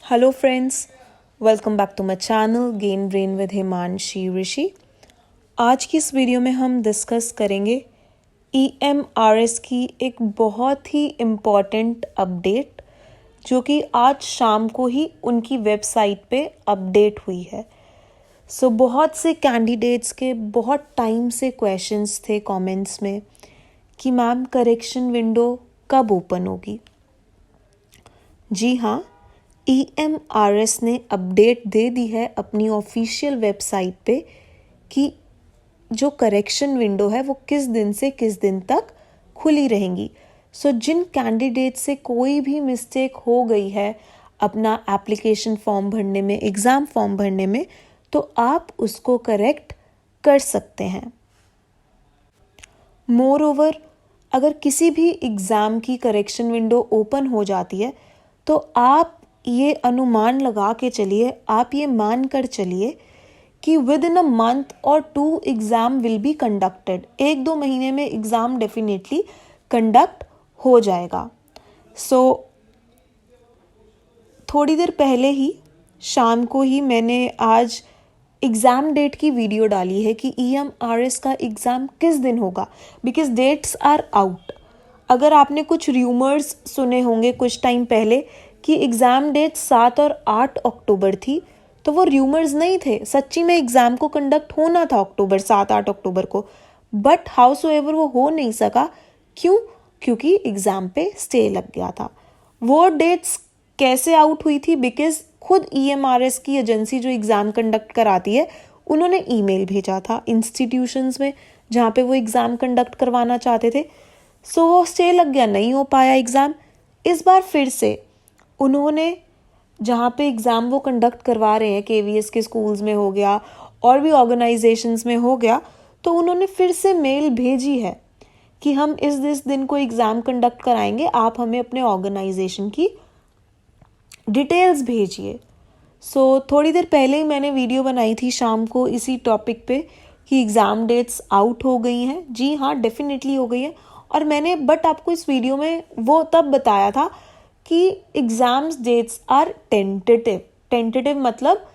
Hello friends, welcome back to my channel Gain Brain with Himanshi Rishi. आज की इस video में हम डिस्कस करेंगे EMRS की एक बहुत ही इम्पॉर्टेंट अपडेट जो कि आज शाम को ही उनकी वेबसाइट पे अपडेट हुई है। बहुत से कैंडिडेट्स के बहुत टाइम से क्वेश्चंस थे कमेंट्स में कि मैम करेक्शन विंडो कब ओपन होगी। जी हाँ, EMRS ने अपडेट दे दी है अपनी ऑफिशियल वेबसाइट पे कि जो करेक्शन विंडो है वो किस दिन से किस दिन तक खुली रहेंगी। जिन कैंडिडेट से कोई भी मिस्टेक हो गई है अपना एप्लीकेशन फॉर्म भरने में, एग्ज़ाम फॉर्म भरने में, तो आप उसको करेक्ट कर सकते हैं। मोर ओवर, अगर किसी भी एग्ज़ाम की करेक्शन विंडो ओपन हो जाती है तो आप ये अनुमान लगा के चलिए, आप ये मान कर चलिए कि विद इन अ मंथ और 2 एग्ज़ाम विल बी कंडक्टेड। 1-2 महीने में एग्ज़ाम डेफिनेटली कंडक्ट हो जाएगा। थोड़ी देर पहले ही शाम को ही मैंने आज एग्ज़ाम डेट की वीडियो डाली है कि EMRS का एग्ज़ाम किस दिन होगा, बिकॉज डेट्स आर आउट। अगर आपने कुछ र्यूमर्स सुने होंगे कुछ टाइम पहले कि एग्ज़ाम डेट 7 और 8 अक्टूबर थी, तो वो र्यूमर्स नहीं थे, सच्ची में एग्ज़ाम को कंडक्ट होना था 7-8 अक्टूबर को, बट हाउसएवर वो हो नहीं सका। क्यों? क्योंकि एग्ज़ाम पे स्टे लग गया था। वो डेट्स कैसे आउट हुई थी? बिकॉज खुद EMRS की एजेंसी जो एग्ज़ाम कंडक्ट कराती है, उन्होंने ईमेल भेजा था इंस्टीट्यूशंस में जहाँ पे वो एग्ज़ाम कंडक्ट करवाना चाहते थे। वो स्टे लग गया, नहीं हो पाया एग्ज़ाम। इस बार फिर से उन्होंने जहाँ पे एग्ज़ाम वो कंडक्ट करवा रहे हैं, KVS के स्कूल्स में हो गया और भी ऑर्गेनाइजेशंस में हो गया, तो उन्होंने फिर से मेल भेजी है कि हम इस दिन को एग्ज़ाम कंडक्ट कराएंगे, आप हमें अपने ऑर्गेनाइजेशन की डिटेल्स भेजिए। थोड़ी देर पहले ही मैंने वीडियो बनाई थी शाम को इसी टॉपिक पे कि एग्ज़ाम डेट्स आउट हो गई हैं। जी हाँ, डेफिनेटली हो गई है। और मैंने बट आपको इस वीडियो में वो तब बताया था कि exams dates are tentative. Tentative मतलब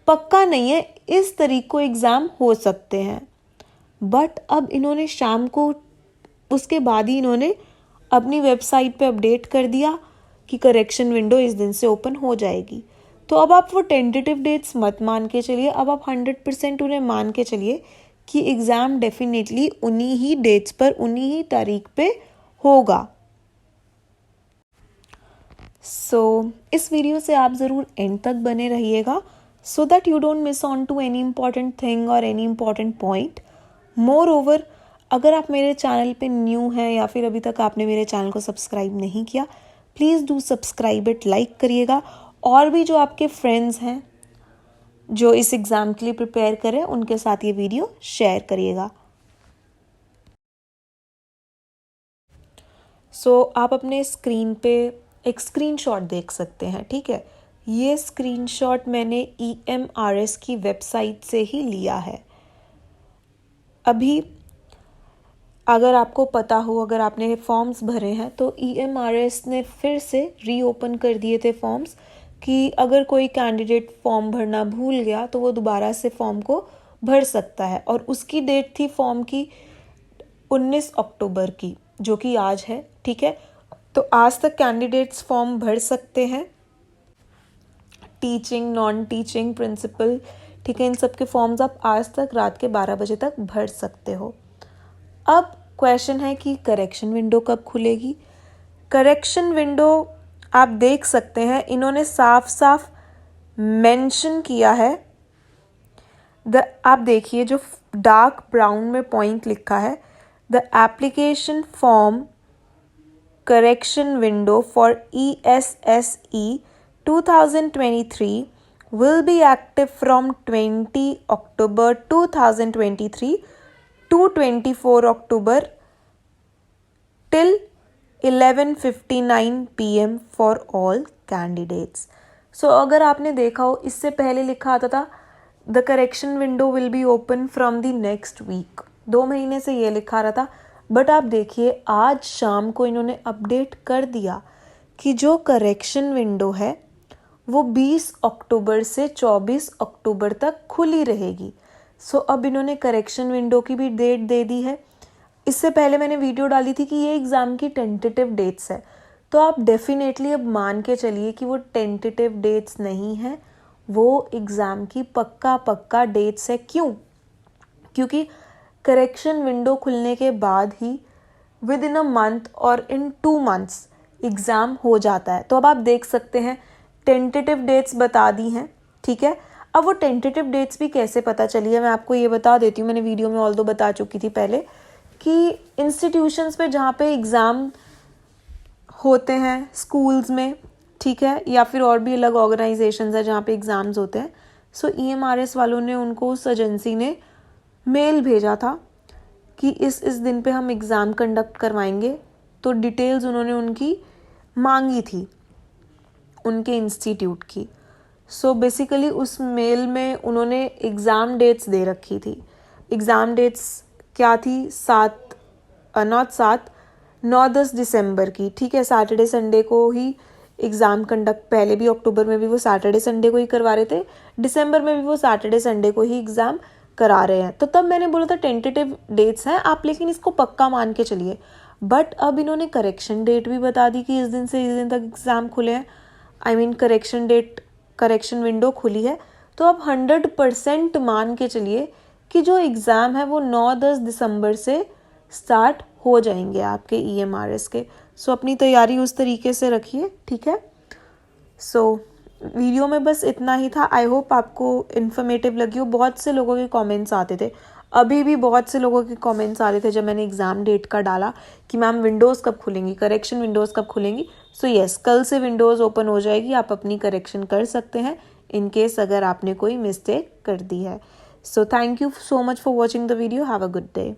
पक्का नहीं है, इस तरीके को एग्ज़ाम हो सकते हैं। बट अब इन्होंने शाम को उसके बाद ही इन्होंने अपनी वेबसाइट पे अपडेट कर दिया कि करेक्शन विंडो इस दिन से ओपन हो जाएगी। तो अब आप वो टेंटेटिव डेट्स मत मान के चलिए, अब आप 100% उन्हें मान के चलिए कि एग्ज़ाम डेफिनेटली उन्हीं ही डेट्स पर, उन्हीं ही तारीख पे होगा। इस वीडियो से आप ज़रूर एंड तक बने रहिएगा so that you don't miss on to any important thing और any important point. Moreover, अगर आप मेरे चैनल पे न्यू हैं या फिर अभी तक आपने मेरे चैनल को सब्सक्राइब नहीं किया, please do subscribe it, like करिएगा। और भी जो आपके फ्रेंड्स हैं जो इस एग्ज़ाम के लिए प्रिपेयर करें, उनके साथ ये वीडियो शेयर करिएगा। आप अपने स्क्रीन पे एक स्क्रीनशॉट देख सकते हैं, ठीक है। ये स्क्रीनशॉट मैंने EMRS की वेबसाइट से ही लिया है। अभी अगर आपको पता हो, अगर आपने फॉर्म्स भरे हैं तो EMRS ने फिर से रीओपन कर दिए थे फॉर्म्स कि अगर कोई कैंडिडेट फॉर्म भरना भूल गया तो वो दोबारा से फॉर्म को भर सकता है। और उसकी डेट थी फॉर्म की 19 अक्टूबर की, जो कि आज है, ठीक है। तो आज तक कैंडिडेट्स फॉर्म भर सकते हैं, टीचिंग, नॉन टीचिंग, प्रिंसिपल, ठीक है, इन सब के फॉर्म्स आप आज तक रात के 12 बजे तक भर सकते हो। अब क्वेश्चन है कि करेक्शन विंडो कब खुलेगी। करेक्शन विंडो आप देख सकते हैं, इन्होंने साफ साफ मेंशन किया है। आप देखिए जो डार्क ब्राउन में पॉइंट लिखा है, the application form correction window for ESSE 2023 will be active from 20 October 2023 to 24 October till 11:59 PM for all candidates. अगर आपने देखा हो, इससे पहले लिखा आता था the correction window will be open from the next week, 2 महीने से ये लिखा रहा था। बट आप देखिए आज शाम को इन्होंने अपडेट कर दिया कि जो करेक्शन विंडो है वो 20 अक्टूबर से 24 अक्टूबर तक खुली रहेगी। सो अब इन्होंने करेक्शन विंडो की भी डेट दे दी है। इससे पहले मैंने वीडियो डाली थी कि ये एग्ज़ाम की टेंटेटिव डेट्स है, तो आप डेफिनेटली अब मान के चलिए कि वो टेंटेटिव डेट्स नहीं है, वो एग्ज़ाम की पक्का डेट्स है। क्यों? क्योंकि करेक्शन विंडो खुलने के बाद ही विद इन अ मंथ और इन 2 मंथ्स एग्ज़ाम हो जाता है। तो अब आप देख सकते हैं टेंटेटिव डेट्स बता दी हैं, ठीक है। अब वो टेंटेटिव डेट्स भी कैसे पता चली है मैं आपको ये बता देती हूँ। मैंने वीडियो में ऑल्दो बता चुकी थी पहले कि इंस्टीट्यूशंस पे जहाँ पे एग्ज़ाम होते हैं स्कूल्स में, ठीक है, या फिर और भी अलग ऑर्गेनाइजेशंस है जहाँ पे एग्ज़ाम्स होते हैं, सो EMRS वालों ने उनको, उस एजेंसी ने मेल भेजा था कि इस दिन पे हम एग्ज़ाम कंडक्ट करवाएंगे। तो डिटेल्स उन्होंने उनकी मांगी थी उनके इंस्टीट्यूट की। सो बेसिकली उस मेल में उन्होंने एग्ज़ाम डेट्स दे रखी थी। एग्ज़ाम डेट्स क्या थी? 9-10 दिसंबर की, ठीक है। सैटरडे संडे को ही एग्ज़ाम कंडक्ट, पहले भी अक्टूबर में भी वो सैटरडे संडे को ही करवा रहे थे, दिसंबर में भी वो सैटरडे संडे को ही एग्ज़ाम करा रहे हैं। तो तब मैंने बोला था टेंटेटिव डेट्स हैं आप, लेकिन इसको पक्का मान के चलिए। बट अब इन्होंने करेक्शन डेट भी बता दी कि इस दिन से इस दिन तक एग्ज़ाम खुले हैं, I mean correction date, correction window खुली है। तो अब 100% मान के चलिए कि जो एग्ज़ाम है वो 9-10 दिसंबर से स्टार्ट हो जाएंगे आपके EMRS के। सो अपनी तैयारी उस तरीके से रखिए, ठीक है। सो वीडियो में बस इतना ही था। आई होप आपको इन्फॉर्मेटिव लगी हो। बहुत से लोगों के कमेंट्स आते थे, अभी भी बहुत से लोगों के कमेंट्स आ रहे थे जब मैंने एग्ज़ाम डेट का डाला कि मैम विंडोज़ कब खुलेंगी, करेक्शन विंडोज़ कब खुलेंगी। सो यस, कल से विंडोज़ ओपन हो जाएगी, आप अपनी करेक्शन कर सकते हैं इन केस अगर आपने कोई मिस्टेक कर दी है। So thank you so much for watching the video. Have a good day.